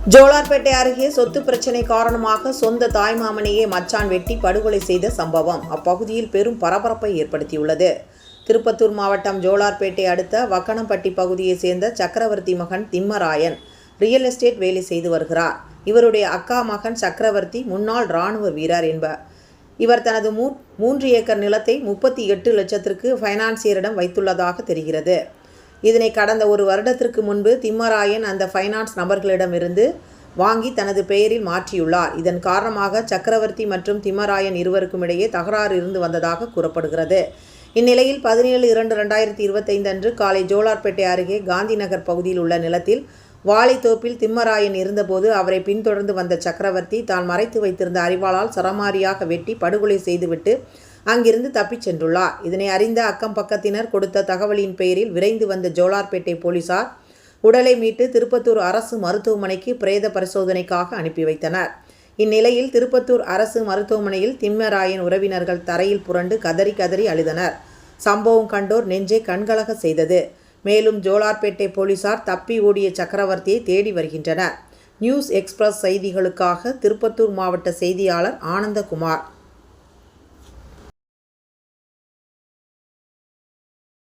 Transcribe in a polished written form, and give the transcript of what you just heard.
ஜோலார்பேட்டை அருகே சொத்து பிரச்சினை காரணமாக சொந்த தாய்மாமனையே மச்சான் வெட்டி படுகொலை செய்த சம்பவம் அப்பகுதியில் பெரும் பரபரப்பை ஏற்படுத்தியுள்ளது. திருப்பத்தூர் மாவட்டம் ஜோலார்பேட்டை அடுத்த வக்கனம்பட்டி பகுதியைச் சேர்ந்த சக்கரவர்த்தி மகன் திம்மராயன் ரியல் எஸ்டேட் வேலை செய்து வருகிறார். இவருடைய அக்கா மகன் சக்கரவர்த்தி முன்னாள் இராணுவ வீரர் என்பார். இவர் தனது 3 ஏக்கர் நிலத்தை 38 லட்சத்திற்கு ஃபைனான்சியரிடம் வைத்துள்ளதாக தெரிகிறது. இதனை கடந்த 1 வருடத்திற்கு முன்பு திம்மராயன் அந்த ஃபைனான்ஸ் நபர்களிடமிருந்து வாங்கி தனது பெயரில் மாற்றியுள்ளார். இதன் காரணமாக சக்கரவர்த்தி மற்றும் திம்மராயன் இருவருக்கும் இடையே தகராறு இருந்து வந்ததாக கூறப்படுகிறது. இந்நிலையில் 17/2/2025 அன்று காலை ஜோலார்பேட்டை அருகே காந்தி நகர் பகுதியில் உள்ள நிலத்தில் வாழைத்தோப்பில் திம்மராயன் இருந்தபோது அவரை பின்தொடர்ந்து வந்த சக்கரவர்த்தி தான் மறைத்து வைத்திருந்த அரிவாளால் சரமாரியாக வெட்டி படுகொலை செய்துவிட்டு அங்கிருந்து தப்பிச் சென்றுள்ளார். இதனை அறிந்த அக்கம் பக்கத்தினர் கொடுத்த தகவலின் பெயரில் விரைந்து வந்த ஜோலார்பேட்டை போலீசார் உடலை மீட்டு திருப்பத்தூர் அரசு மருத்துவமனைக்கு பிரேத பரிசோதனைக்காக அனுப்பி வைத்தனர். இந்நிலையில் திருப்பத்தூர் அரசு மருத்துவமனையில் திம்மராயன் உறவினர்கள் தரையில் புரண்டு கதறி கதறி அழுதனர். சம்பவம் கண்டோர் நெஞ்சை கண்கலக செய்தது. மேலும் ஜோலார்பேட்டை போலீசார் தப்பி ஓடிய சக்கரவர்த்தியை தேடி வருகின்றனர். நியூஸ் எக்ஸ்பிரஸ் செய்திகளுக்காக திருப்பத்தூர் மாவட்ட செய்தியாளர் ஆனந்தகுமார்.